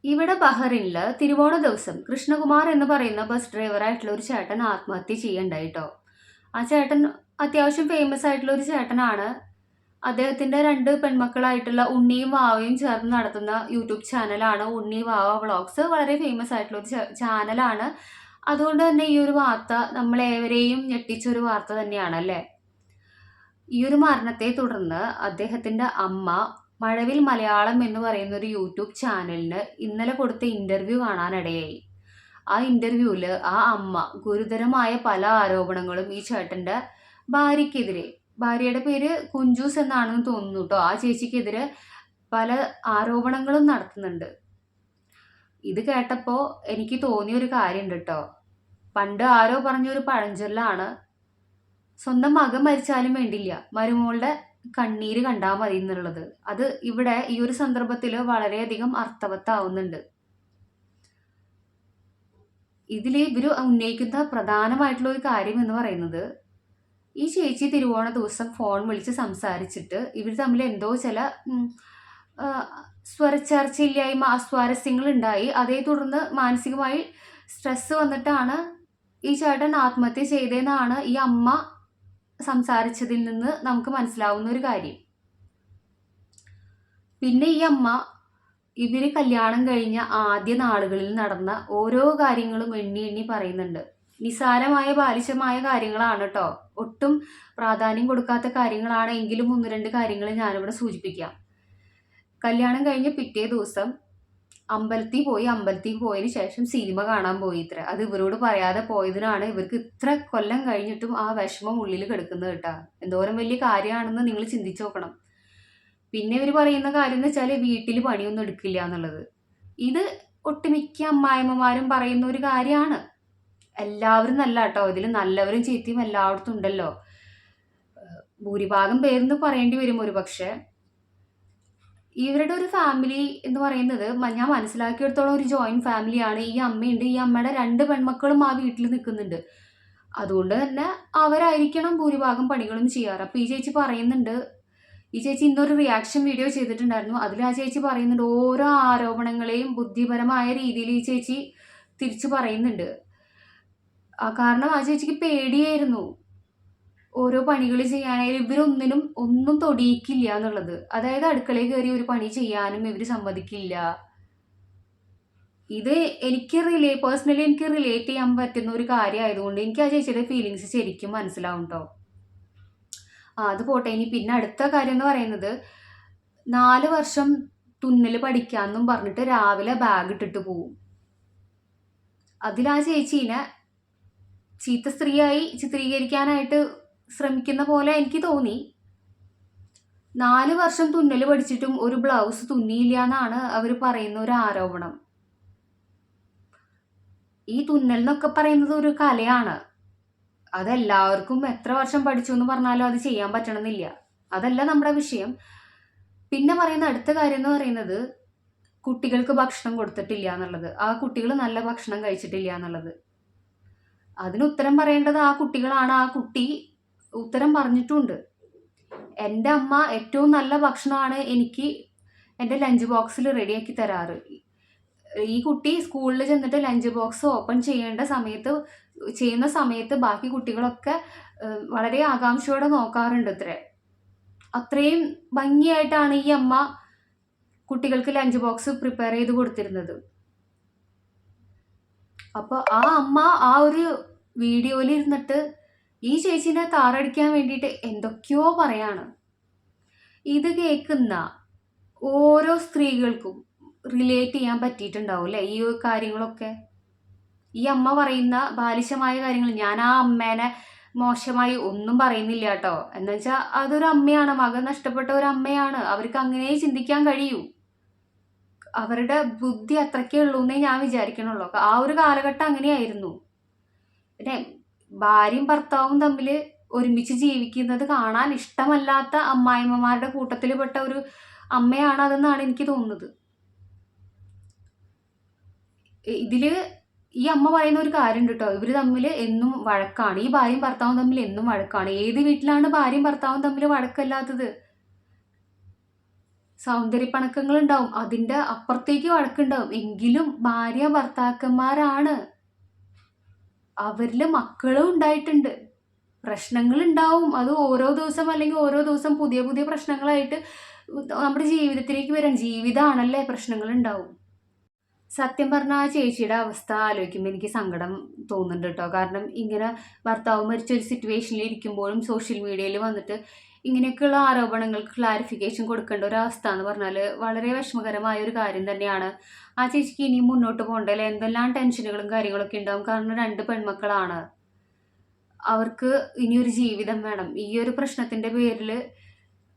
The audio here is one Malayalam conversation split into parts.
ഇവിടെ ബഹറിനില് തിരുവോണ ദിവസം കൃഷ്ണകുമാർ എന്ന് പറയുന്ന ബസ് ഡ്രൈവറായിട്ടുള്ള ഒരു ചേട്ടൻ ആത്മഹത്യ ചെയ്യണ്ടായിട്ടോ. ആ ചേട്ടൻ അത്യാവശ്യം ഫേമസ് ആയിട്ടുള്ള ഒരു ചേട്ടനാണ്. അദ്ദേഹത്തിന്റെ 2 പെൺമക്കളായിട്ടുള്ള ഉണ്ണിയും വാവയും ചേർന്ന് നടത്തുന്ന യൂട്യൂബ് ചാനലാണ് ഉണ്ണി വാവ വ്ളോഗ്സ്. വളരെ ഫേമസ് ആയിട്ടുള്ള ഒരു ചാനലാണ്. അതുകൊണ്ട് തന്നെ ഈ ഒരു വാർത്ത നമ്മളേവരെയും ഞെട്ടിച്ച ഒരു വാർത്ത തന്നെയാണ് അല്ലേ. ഈ ഒരു മരണത്തെ തുടർന്ന് അദ്ദേഹത്തിന്റെ അമ്മ മഴവിൽ മലയാളം എന്ന് പറയുന്ന ഒരു യൂട്യൂബ് ചാനലിന് ഇന്നലെ കൊടുത്ത ഇന്റർവ്യൂ കാണാനിടയായി. ആ ഇന്റർവ്യൂവിൽ ആ അമ്മ ഗുരുതരമായ പല ആരോപണങ്ങളും ഈ ചേട്ടന്റെ ഭാര്യയ്ക്കെതിരെ, ഭാര്യയുടെ പേര് കുഞ്ചൂസ് എന്നാണെന്ന് തോന്നുന്നു കേട്ടോ, ആ ചേച്ചിക്കെതിരെ പല ആരോപണങ്ങളും നടത്തുന്നുണ്ട്. ഇത് കേട്ടപ്പോ എനിക്ക് തോന്നിയ ഒരു കാര്യമുണ്ട് കേട്ടോ. പണ്ട് ആരോ പറഞ്ഞൊരു പഴഞ്ചൊല്ലാണ്, സ്വന്തം മകൻ മരിച്ചാലും വേണ്ടില്ല മരുമോളുടെ കണ്ണീര് കണ്ടാ മതി എന്നുള്ളത്. അത് ഇവിടെ ഈ ഒരു സന്ദർഭത്തിൽ വളരെയധികം അർത്ഥവത്താവുന്നുണ്ട്. ഇതിൽ ഇവർ ഉന്നയിക്കുന്ന പ്രധാനമായിട്ടുള്ള ഒരു കാര്യം എന്ന് പറയുന്നത്, ഈ ചേച്ചി തിരുവോണ ദിവസം ഫോൺ വിളിച്ച് സംസാരിച്ചിട്ട് ഇവർ തമ്മിൽ എന്തോ ചില സ്വരച്ചേർച്ചയില്ലായ്മ, അസ്വാരസ്യങ്ങൾ ഉണ്ടായി. അതേ തുടർന്ന് മാനസികമായി സ്ട്രെസ് വന്നിട്ടാണ് ഈ ചേട്ടൻ ആത്മഹത്യ ചെയ്തതെന്നാണ് ഈ അമ്മ സംസാരിച്ചതിൽ നിന്ന് നമുക്ക് മനസ്സിലാവുന്ന ഒരു കാര്യം. പിന്നെ ഈ അമ്മ ഇവര് കല്യാണം കഴിഞ്ഞ ആദ്യ നാളുകളിൽ നടന്ന ഓരോ കാര്യങ്ങളും എണ്ണി എണ്ണി പറയുന്നുണ്ട്. നിസാരമായ ബാലിശമായ കാര്യങ്ങളാണ് കേട്ടോ, ഒട്ടും പ്രാധാന്യം കൊടുക്കാത്ത കാര്യങ്ങളാണ്. എങ്കിലും 1-2 കാര്യങ്ങൾ ഞാനിവിടെ സൂചിപ്പിക്കാം. കല്യാണം കഴിഞ്ഞ പിറ്റേ ദിവസം അമ്പലത്തിൽ പോയതിന് ശേഷം സിനിമ കാണാൻ പോയി ഇത്ര. അത് ഇവരോട് പറയാതെ പോയതിനാണ് ഇവർക്ക് ഇത്ര കൊല്ലം കഴിഞ്ഞിട്ടും ആ വിഷമം ഉള്ളിൽ കിടക്കുന്നത് കേട്ടാ. എന്തോരം വലിയ കാര്യമാണെന്ന് നിങ്ങൾ ചിന്തിച്ചു നോക്കണം. പിന്നെ ഇവർ പറയുന്ന കാര്യം എന്ന് വെച്ചാൽ വീട്ടിൽ പണിയൊന്നും എടുക്കില്ല എന്നുള്ളത്. ഇത് ഒട്ടുമിക്ക അമ്മായിമ്മമാരും പറയുന്ന ഒരു കാര്യമാണ്. എല്ലാവരും നല്ല കേട്ടോ, ഇതിൽ നല്ലവരും ചീത്തയും എല്ലായിടത്തും ഉണ്ടല്ലോ. ഭൂരിഭാഗം പേരെന്ന് പറയേണ്ടി വരും ഒരു പക്ഷെ. ഇവരുടെ ഒരു ഫാമിലി എന്ന് പറയുന്നത് ഞാൻ മനസ്സിലാക്കിയെടുത്തോളം ഒരു ജോയിന്റ് ഫാമിലിയാണ്. ഈ അമ്മയുണ്ട്, ഈ അമ്മയുടെ 2 പെൺമക്കളും ആ വീട്ടിൽ നിൽക്കുന്നുണ്ട്. അതുകൊണ്ട് തന്നെ അവരായിരിക്കണം ഭൂരിഭാഗം പണികളും ചെയ്യാറ്. അപ്പൊ ഈ ചേച്ചി പറയുന്നുണ്ട്, ഈ ചേച്ചി ഇന്നൊരു റിയാക്ഷൻ വീഡിയോ ചെയ്തിട്ടുണ്ടായിരുന്നു. അതിൽ ആ ചേച്ചി പറയുന്നുണ്ട്, ഓരോ ആരോപണങ്ങളെയും ബുദ്ധിപരമായ രീതിയിൽ ഈ ചേച്ചി തിരിച്ചു പറയുന്നുണ്ട്. കാരണം ആ ചേച്ചിക്ക് പേടിയായിരുന്നു ഓരോ പണികൾ ചെയ്യാനായാലും. ഒന്നും തൊടിയിക്കില്ല എന്നുള്ളത്. അതായത് അടുക്കളയിൽ കയറി ഒരു പണി ചെയ്യാനും ഇവർ സമ്മതിക്കില്ല. ഇത് പേഴ്സണലി എനിക്ക് റിലേറ്റ് ചെയ്യാൻ പറ്റുന്ന ഒരു കാര്യമായതുകൊണ്ട് എനിക്ക് ആ ചേച്ചിയുടെ ഫീലിങ്സ് ശരിക്കും മനസ്സിലാവും കേട്ടോ. അത് പോട്ടെ. ഇനി പിന്നെ അടുത്ത കാര്യം എന്ന് പറയുന്നത്, 4 വർഷം തുന്നൽ പഠിക്കാമെന്നും പറഞ്ഞിട്ട് രാവിലെ ബാഗ് ഇട്ടിട്ട് പോവും. അതിൽ ആ ചേച്ചീനെ ചീത്ത സ്ത്രീയായി ചിത്രീകരിക്കാനായിട്ട് ശ്രമിക്കുന്ന പോലെ എനിക്ക് തോന്നി. 4 വർഷം തുന്നൽ പഠിച്ചിട്ടും ഒരു ബ്ലൗസ് തുന്നിയില്ല എന്നാണ് അവർ പറയുന്ന ഒരു ആരോപണം. ഈ തുന്നൽ എന്നൊക്കെ പറയുന്നത് ഒരു കലയാണ്. അതെല്ലാവർക്കും എത്ര വർഷം പഠിച്ചു എന്ന് പറഞ്ഞാലും അത് ചെയ്യാൻ പറ്റണമെന്നില്ല. അതല്ല നമ്മുടെ വിഷയം. പിന്നെ പറയുന്ന അടുത്ത കാര്യം എന്ന് പറയുന്നത്, കുട്ടികൾക്ക് ഭക്ഷണം കൊടുത്തിട്ടില്ല എന്നുള്ളത്. ആ കുട്ടികൾ നല്ല ഭക്ഷണം കഴിച്ചിട്ടില്ല എന്നുള്ളത്. അതിന് ഉത്തരം പറയേണ്ടത് ആ കുട്ടികളാണ്. ആ കുട്ടി ഉത്തരം പറഞ്ഞിട്ടുണ്ട്. എൻ്റെ അമ്മ ഏറ്റവും നല്ല ഭക്ഷണമാണ് എനിക്ക് എൻ്റെ ലഞ്ച് ബോക്സിൽ റെഡിയാക്കി തരാറ്. ഈ കുട്ടി സ്കൂളിൽ ചെന്നിട്ട് ലഞ്ച് ബോക്സ് ഓപ്പൺ ചെയ്യുന്ന സമയത്ത് ബാക്കി കുട്ടികളൊക്കെ വളരെ ആകാംക്ഷയോടെ നോക്കാറുണ്ട് ഇത്രേ. അത്രയും ഭംഗിയായിട്ടാണ് ഈ അമ്മ കുട്ടികൾക്ക് ലഞ്ച് ബോക്സ് പ്രിപ്പയർ ചെയ്ത് കൊടുത്തിരുന്നത്. അപ്പൊ ആ അമ്മ ആ ഒരു വീഡിയോയിൽ ഇരുന്നിട്ട് ഈ ചേച്ചിനെ താറടിക്കാൻ വേണ്ടിയിട്ട് എന്തൊക്കെയോ പറയാണ്. ഇത് കേൾക്കുന്ന ഓരോ സ്ത്രീകൾക്കും റിലേറ്റ് ചെയ്യാൻ പറ്റിയിട്ടുണ്ടാവും അല്ലേ ഈ കാര്യങ്ങളൊക്കെ. ഈ അമ്മ പറയുന്ന ബാലിശമായ കാര്യങ്ങൾ, ഞാൻ ആ അമ്മേനെ മോശമായി ഒന്നും പറയുന്നില്ല കേട്ടോ. എന്ന് വെച്ചാൽ അതൊരു അമ്മയാണ്, മകൻ നഷ്ടപ്പെട്ട ഒരു അമ്മയാണ്. അവർക്ക് അങ്ങനെ ചിന്തിക്കാൻ കഴിയൂ. അവരുടെ ബുദ്ധി അത്രയ്ക്കേ ഉള്ളൂ എന്നേ ഞാൻ വിചാരിക്കണുള്ളൂ. ആ ഒരു കാലഘട്ടം അങ്ങനെയായിരുന്നു. പിന്നെ ഭാര്യയും ഭർത്താവും തമ്മിൽ ഒരുമിച്ച് ജീവിക്കുന്നത് കാണാൻ ഇഷ്ടമല്ലാത്ത അമ്മായിമ്മമാരുടെ കൂട്ടത്തിൽപ്പെട്ട ഒരു അമ്മയാണ് അതെന്നാണ് എനിക്ക് തോന്നുന്നത്. ഇതില് ഈ അമ്മ പറയുന്ന ഒരു കാര്യം ഉണ്ട് കേട്ടോ, ഇവര് തമ്മിൽ എന്നും വഴക്കാണ്. ഈ ഭാര്യയും ഭർത്താവും തമ്മിൽ എന്നും വഴക്കാണ്. ഏത് വീട്ടിലാണ് ഭാര്യയും ഭർത്താവും തമ്മിൽ വഴക്കല്ലാത്തത്? സൗന്ദര്യപ്പണക്കങ്ങളുണ്ടാവും, അതിൻ്റെ അപ്പുറത്തേക്ക് വഴക്കുണ്ടാവും. എങ്കിലും ഭാര്യ ഭർത്താക്കന്മാരാണ്. അവരിൽ മക്കളും ഉണ്ടായിട്ടുണ്ട്. പ്രശ്നങ്ങളുണ്ടാവും. അത് ഓരോ ദിവസം അല്ലെങ്കിൽ ഓരോ ദിവസം പുതിയ പുതിയ പ്രശ്നങ്ങളായിട്ട് നമ്മുടെ ജീവിതത്തിലേക്ക് വരാൻ. ജീവിതമാണല്ലേ, പ്രശ്നങ്ങളുണ്ടാവും. സത്യം പറഞ്ഞാൽ ആ ചേച്ചിയുടെ അവസ്ഥ ആലോചിക്കുമ്പോൾ എനിക്ക് സങ്കടം തോന്നുന്നുണ്ട് കേട്ടോ. കാരണം ഇങ്ങനെ ഭർത്താവ് മരിച്ചൊരു സിറ്റുവേഷനിൽ ഇരിക്കുമ്പോഴും സോഷ്യൽ മീഡിയയിൽ വന്നിട്ട് ഇങ്ങനെയൊക്കെയുള്ള ആരോപണങ്ങൾക്ക് ക്ലാരിഫിക്കേഷൻ കൊടുക്കേണ്ട ഒരു അവസ്ഥ എന്ന് പറഞ്ഞാൽ വളരെ വിഷമകരമായ ഒരു കാര്യം തന്നെയാണ്. ആ ചേച്ചിക്ക് ഇനിയും മുന്നോട്ട് പോകണ്ടല്ലേ, എന്തെല്ലാം ടെൻഷനുകളും കാര്യങ്ങളൊക്കെ ഉണ്ടാവും. കാരണം 2 പെൺമക്കളാണ്. അവർക്ക് ഇനിയൊരു ജീവിതം വേണം. ഈ ഒരു പ്രശ്നത്തിൻ്റെ പേരിൽ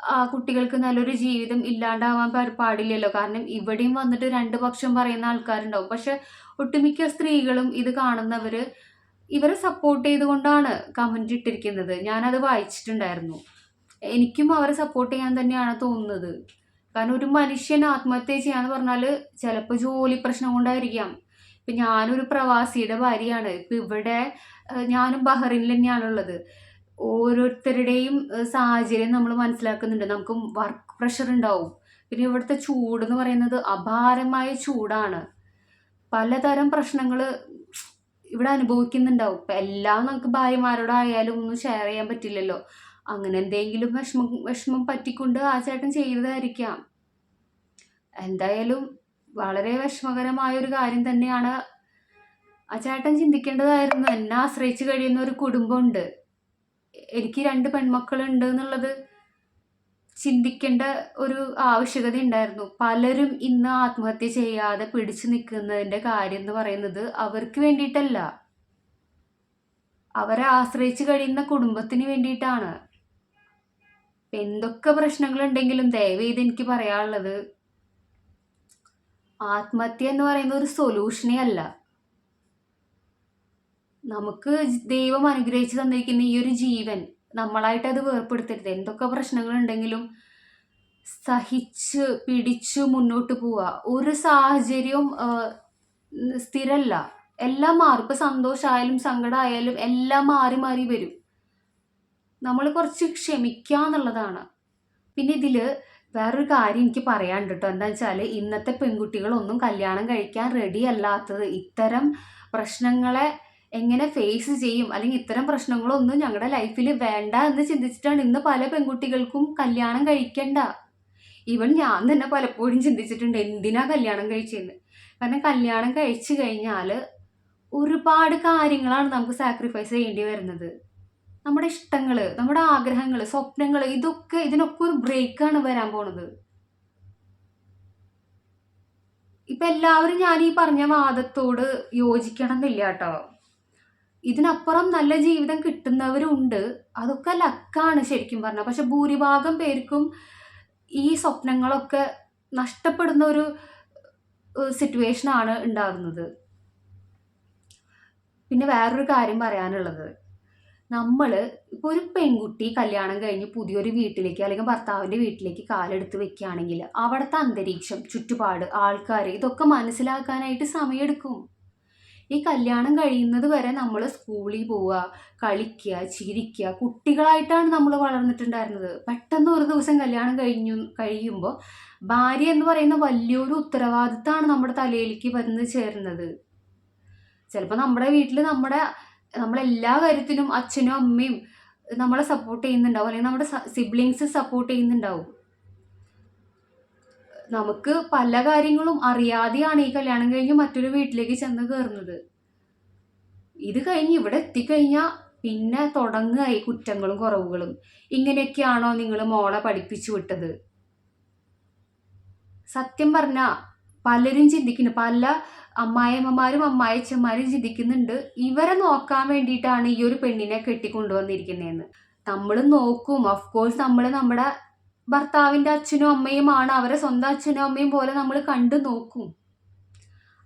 ആ കുട്ടികൾക്ക് നല്ലൊരു ജീവിതം ഇല്ലാണ്ടാവാൻ പാടില്ലല്ലോ. കാരണം ഇവിടെയും വന്നിട്ട് 2 പക്ഷം പറയുന്ന ആൾക്കാരുണ്ടാവും. പക്ഷെ ഒട്ടുമിക്ക സ്ത്രീകളും ഇത് കാണുന്നവർ ഇവരെ സപ്പോർട്ട് ചെയ്തുകൊണ്ടാണ് കമൻറ്റ് ഇട്ടിരിക്കുന്നത്. ഞാനത് വായിച്ചിട്ടുണ്ടായിരുന്നു. എനിക്കും അവരെ സപ്പോർട്ട് ചെയ്യാൻ തന്നെയാണ് തോന്നുന്നത്. കാരണം ഒരു മനുഷ്യൻ ആത്മഹത്യ ചെയ്യാന്ന് പറഞ്ഞാൽ ചിലപ്പോൾ ജോലി പ്രശ്നം കൊണ്ടായിരിക്കാം. ഇപ്പം ഞാനൊരു പ്രവാസിയുടെ ഭാര്യയാണ്. ഇപ്പം ഇവിടെ ഞാനും ബഹ്റൈനിൽ തന്നെയാണുള്ളത്. ഓരോരുത്തരുടെയും സാഹചര്യം നമ്മൾ മനസ്സിലാക്കുന്നുണ്ട്. നമുക്ക് വർക്ക് പ്രഷർ ഉണ്ടാവും. പിന്നെ ഇവിടുത്തെ ചൂട് എന്ന് പറയുന്നത് അപാരമായ ചൂടാണ്. പലതരം പ്രശ്നങ്ങൾ ഇവിടെ അനുഭവിക്കുന്നുണ്ടാവും. ഇപ്പം എല്ലാം നമുക്ക് ഭാര്യമാരോടായാലും ഒന്നും ഷെയർ ചെയ്യാൻ പറ്റില്ലല്ലോ. അങ്ങനെ എന്തെങ്കിലും വിഷമം പറ്റിക്കൊണ്ട് ആ ചേട്ടൻ ചെയ്തതായിരിക്കാം. എന്തായാലും വളരെ വിഷമകരമായൊരു കാര്യം തന്നെയാണ്. ആ ചേട്ടൻ ചിന്തിക്കേണ്ടതായിരുന്നു. എന്നെ ആശ്രയിച്ച് കഴിയുന്ന ഒരു കുടുംബമുണ്ട്, എനിക്ക് 2 പെൺമക്കളുണ്ട് എന്നുള്ളത് ചിന്തിക്കേണ്ട ഒരു ആവശ്യകത ഉണ്ടായിരുന്നു. പലരും ഇന്ന് ആത്മഹത്യ ചെയ്യാതെ പിടിച്ചു നിൽക്കുന്നതിൻ്റെ കാര്യം എന്ന് പറയുന്നത് അവർക്ക് വേണ്ടിയിട്ടല്ല, അവരെ ആശ്രയിച്ച് കഴിയുന്ന കുടുംബത്തിന് വേണ്ടിയിട്ടാണ്. എന്തൊക്കെ പ്രശ്നങ്ങളുണ്ടെങ്കിലും ദയവേത് എനിക്ക് പറയാനുള്ളത്, ആത്മഹത്യ എന്ന് പറയുന്ന ഒരു സൊല്യൂഷനേ അല്ല. നമുക്ക് ദൈവം അനുഗ്രഹിച്ച് തന്നിരിക്കുന്ന ഈ ഒരു ജീവൻ നമ്മളായിട്ട് അത് വേർപ്പെടുത്തരുത്. എന്തൊക്കെ പ്രശ്നങ്ങളുണ്ടെങ്കിലും സഹിച്ച് പിടിച്ചു മുന്നോട്ട് പോവുക. ഒരു സാഹചര്യവും സ്ഥിരമല്ല, എല്ലാം മാറും. ഇപ്പം സന്തോഷമായാലും സങ്കടമായാലും എല്ലാം മാറി മാറി വരും. നമ്മൾ കുറച്ച് ക്ഷമിക്കുക എന്നുള്ളതാണ്. പിന്നെ ഇതിൽ വേറൊരു കാര്യം എനിക്ക് പറയാനുണ്ട് കേട്ടോ. എന്താ വെച്ചാൽ ഇന്നത്തെ പെൺകുട്ടികളൊന്നും കല്യാണം കഴിക്കാൻ റെഡി അല്ലാത്തത് ഇത്തരം പ്രശ്നങ്ങളെ എങ്ങനെ ഫേസ് ചെയ്യും, അല്ലെങ്കിൽ ഇത്തരം പ്രശ്നങ്ങളൊന്നും ഞങ്ങളുടെ ലൈഫിൽ വേണ്ട എന്ന് ചിന്തിച്ചിട്ടാണ് ഇന്ന് പല പെൺകുട്ടികൾക്കും കല്യാണം കഴിക്കണ്ട. ഈവൻ ഞാൻ തന്നെ പലപ്പോഴും ചിന്തിച്ചിട്ടുണ്ട് എന്തിനാ കല്യാണം കഴിച്ചതെന്ന്. കാരണം കല്യാണം കഴിച്ചു കഴിഞ്ഞാൽ ഒരുപാട് കാര്യങ്ങളാണ് നമുക്ക് സാക്രിഫൈസ് ചെയ്യേണ്ടി വരുന്നത്. നമ്മുടെ ഇഷ്ടങ്ങൾ, നമ്മുടെ ആഗ്രഹങ്ങൾ, സ്വപ്നങ്ങൾ, ഇതിനൊക്കെ ഒരു ബ്രേക്കാണ് വരാൻ പോണത്. ഇപ്പം എല്ലാവരും ഞാൻ ഈ പറഞ്ഞ വാദത്തോട് യോജിക്കണം എന്നില്ല കേട്ടോ. ഇതിനപ്പുറം നല്ല ജീവിതം കിട്ടുന്നവരുണ്ട്. അതൊക്കെ ലക്കാണ് ശരിക്കും പറഞ്ഞാൽ. പക്ഷെ ഭൂരിഭാഗം പേർക്കും ഈ സ്വപ്നങ്ങളൊക്കെ നഷ്ടപ്പെടുന്ന ഒരു സിറ്റുവേഷനാണ് ഉണ്ടാകുന്നത്. പിന്നെ വേറൊരു കാര്യം പറയാനുള്ളത്, നമ്മൾ ഇപ്പോൾ ഒരു പെൺകുട്ടി കല്യാണം കഴിഞ്ഞ് പുതിയൊരു വീട്ടിലേക്ക് അല്ലെങ്കിൽ ഭർത്താവിൻ്റെ വീട്ടിലേക്ക് കാലെടുത്ത് വെക്കുകയാണെങ്കിൽ അവിടുത്തെ അന്തരീക്ഷം, ചുറ്റുപാട്, ആൾക്കാർ, ഇതൊക്കെ മനസ്സിലാക്കാനായിട്ട് സമയമെടുക്കും. ഈ കല്യാണം കഴിയുന്നത് വരെ നമ്മൾ സ്കൂളിൽ പോവുക, കളിക്കുക, ചിരിക്കുക, കുട്ടികളായിട്ടാണ് നമ്മൾ വളർന്നിട്ടുണ്ടായിരുന്നത്. പെട്ടെന്ന് ഒരു ദിവസം കല്യാണം കഴിയുമ്പോൾ ഭാര്യ എന്ന് പറയുന്ന വലിയൊരു ഉത്തരവാദിത്തമാണ് നമ്മുടെ തലയിലേക്ക് വന്ന് ചേരുന്നത്. ചിലപ്പോൾ നമ്മുടെ വീട്ടിൽ നമ്മളെല്ലാ കാര്യത്തിനും അച്ഛനും അമ്മയും നമ്മളെ സപ്പോർട്ട് ചെയ്യുന്നുണ്ടാവും, അല്ലെങ്കിൽ നമ്മുടെ സിബ്ലിങ്സ് സപ്പോർട്ട് ചെയ്യുന്നുണ്ടാവും. നമുക്ക് പല കാര്യങ്ങളും അറിയാതെയാണ് ഈ കല്യാണം കഴിഞ്ഞ് മറ്റൊരു വീട്ടിലേക്ക് ചെന്ന് കയറുന്നത്. ഇത് കഴിഞ്ഞ് ഇവിടെ എത്തിക്കഴിഞ്ഞാൽ പിന്നെ തുടങ്ങുക ഈ കുറ്റങ്ങളും കുറവുകളും. ഇങ്ങനെയൊക്കെയാണോ നിങ്ങൾ മോളെ പഠിപ്പിച്ചു വിട്ടത്? സത്യം പറഞ്ഞാൽ പലരും ചിന്തിക്കുന്നു, പല അമ്മായിയമ്മമാരും അമ്മായിച്ചന്മാരും ചിന്തിക്കുന്നുണ്ട് ഇവരെ നോക്കാൻ വേണ്ടിയിട്ടാണ് ഈ ഒരു പെണ്ണിനെ കെട്ടിക്കൊണ്ടുവന്നിരിക്കുന്നതെന്ന്. നമ്മൾ നോക്കും, ഓഫ്കോഴ്സ് നമ്മൾ നമ്മുടെ ഭർത്താവിൻ്റെ അച്ഛനും അമ്മയുമാണ്, അവരെ സ്വന്തം അച്ഛനും അമ്മയും പോലെ നമ്മൾ കണ്ടു നോക്കും.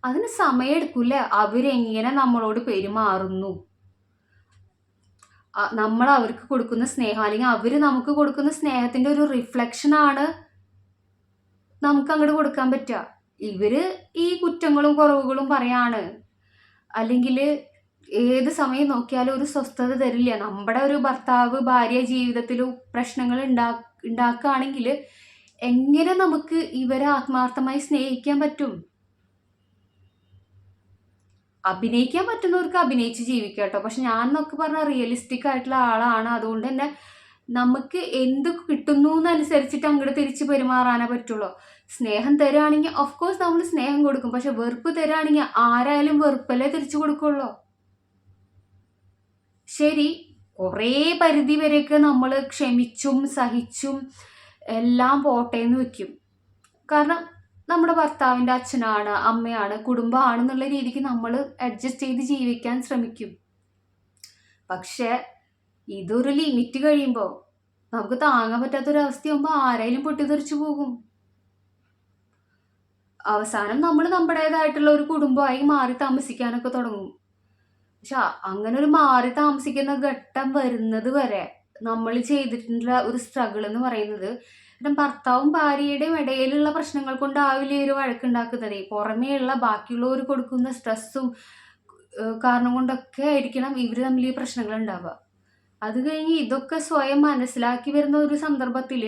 അതിന് സമയമെടുക്കൂല്ലേ അവരെങ്ങനെ നമ്മളോട് പെരുമാറുന്നു, നമ്മൾ അവർക്ക് കൊടുക്കുന്ന സ്നേഹം, അല്ലെങ്കിൽ അവർ നമുക്ക് കൊടുക്കുന്ന സ്നേഹത്തിൻ്റെ ഒരു റിഫ്ലക്ഷനാണ് നമുക്ക് അങ്ങോട്ട് കൊടുക്കാൻ പറ്റുക. ഇവര് ഈ കുറ്റങ്ങളും കുറവുകളും പറയാണ്, അല്ലെങ്കിൽ ഏത് സമയം നോക്കിയാലും ഒരു സ്വസ്ഥത തരില്ല. നമ്മുടെ ഒരു ഭർത്താവ് ഭാര്യ ജീവിതത്തിൽ പ്രശ്നങ്ങൾ ഉണ്ടാക്കുകയാണെങ്കിൽ എങ്ങനെ നമുക്ക് ഇവരെ ആത്മാർത്ഥമായി സ്നേഹിക്കാൻ പറ്റും? അഭിനയിക്കാൻ പറ്റുന്നവർക്ക് അഭിനയിച്ച് ജീവിക്കാം കേട്ടോ. പക്ഷെ ഞാൻ എന്നൊക്കെ പറഞ്ഞാൽ റിയലിസ്റ്റിക് ആയിട്ടുള്ള ആളാണ്. അതുകൊണ്ട് തന്നെ നമുക്ക് എന്ത് കിട്ടുന്നു എന്നനുസരിച്ചിട്ട് അങ്ങോട്ട് തിരിച്ച് പെരുമാറാനേ പറ്റുള്ളൂ. സ്നേഹം തരുവാണെങ്കിൽ ഓഫ് കോഴ്സ് നമ്മൾ സ്നേഹം കൊടുക്കും. പക്ഷെ വെറുപ്പ് തരുവാണെങ്കിൽ ആരായാലും വെറുപ്പല്ലേ തിരിച്ചു കൊടുക്കുള്ളൂ. ശരി, കുറേ പരിധി വരെയൊക്കെ നമ്മൾ ക്ഷമിച്ചും സഹിച്ചും എല്ലാം പോട്ടെ എന്ന് വെക്കും. കാരണം നമ്മുടെ ഭർത്താവിൻ്റെ അച്ഛനാണ്, അമ്മയാണ്, കുടുംബമാണെന്നുള്ള രീതിക്ക് നമ്മൾ അഡ്ജസ്റ്റ് ചെയ്ത് ജീവിക്കാൻ ശ്രമിക്കും. പക്ഷെ ഇതൊരു ലിമിറ്റ് കഴിയുമ്പോൾ നമുക്ക് താങ്ങാൻ പറ്റാത്തൊരവസ്ഥയാകുമ്പോൾ ആരായാലും പൊട്ടിത്തെറിച്ചു പോകും. അവസാനം നമ്മൾ നമ്മുടേതായിട്ടുള്ള ഒരു കുടുംബമായി മാറി താമസിക്കാനൊക്കെ തുടങ്ങും. പക്ഷെ അങ്ങനെ ഒരു മാറി താമസിക്കുന്ന ഘട്ടം വരുന്നത് വരെ നമ്മൾ ചെയ്തിട്ടുള്ള ഒരു സ്ട്രഗിൾ എന്ന് പറയുന്നത്, കാരണം ഭർത്താവും ഭാര്യയുടെയും ഇടയിലുള്ള പ്രശ്നങ്ങൾ കൊണ്ടാവില്ല ഒരു വഴക്കുണ്ടാക്കുന്നത്. പുറമേയുള്ള ബാക്കിയുള്ളവർ കൊടുക്കുന്ന സ്ട്രെസ്സും കാരണം കൊണ്ടൊക്കെ ആയിരിക്കണം ഇവർ തമ്മിൽ ഈ പ്രശ്നങ്ങൾ ഉണ്ടാവുക. അത് കഴിഞ്ഞ് ഇതൊക്കെ സ്വയം മനസ്സിലാക്കി വരുന്ന ഒരു സന്ദർഭത്തിൽ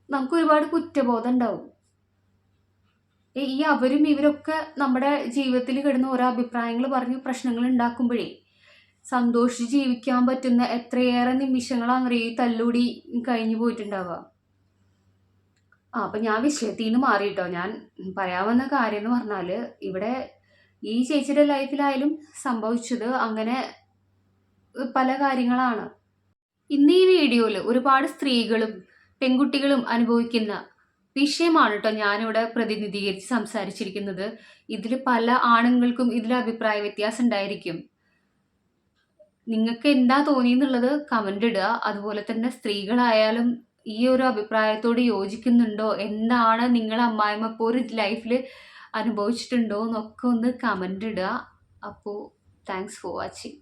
നമുക്ക് ഒരുപാട് കുറ്റബോധം ഉണ്ടാവും. ഈ അവരും ഇവരൊക്കെ നമ്മുടെ ജീവിതത്തിൽ കിടന്ന് ഓരോ അഭിപ്രായങ്ങൾ പറഞ്ഞ് പ്രശ്നങ്ങൾ ഉണ്ടാക്കുമ്പോഴേ സന്തോഷിച്ച് ജീവിക്കാൻ പറ്റുന്ന എത്രയേറെ നിമിഷങ്ങളാണ് ഈ തല്ലൂടി കഴിഞ്ഞു പോയിട്ടുണ്ടാവുക. അപ്പം ഞാൻ വിഷയത്തിൽ നിന്ന് മാറിയിട്ടോ. ഞാൻ പറയാൻ വന്ന കാര്യം എന്ന് പറഞ്ഞാൽ, ഇവിടെ ഈ ചേച്ചിയുടെ ലൈഫിലായാലും സംഭവിച്ചത് അങ്ങനെ പല കാര്യങ്ങളാണ്. ഇന്ന് ഈ വീഡിയോയിൽ ഒരുപാട് സ്ത്രീകളും പെൺകുട്ടികളും അനുഭവിക്കുന്ന വിഷയമാണ് കേട്ടോ ഞാനിവിടെ പ്രതിനിധീകരിച്ച് സംസാരിച്ചിരിക്കുന്നത്. ഇതിൽ പല ആണുങ്ങൾക്കും ഇതിൽ അഭിപ്രായ വ്യത്യാസം ഉണ്ടായിരിക്കും. നിങ്ങൾക്ക് എന്താ തോന്നിയെന്നുള്ളത് കമൻ്റ് ഇടുക. അതുപോലെ തന്നെ സ്ത്രീകളായാലും ഈ ഒരു അഭിപ്രായത്തോട് യോജിക്കുന്നുണ്ടോ, എന്താണ് നിങ്ങൾ അമ്മായിമ്മ പോര് ലൈഫിൽ അനുഭവിച്ചിട്ടുണ്ടോ എന്നൊക്കെ ഒന്ന് കമൻ്റ് ഇടുക. അപ്പോൾ താങ്ക്സ് ഫോർ വാച്ചിങ്.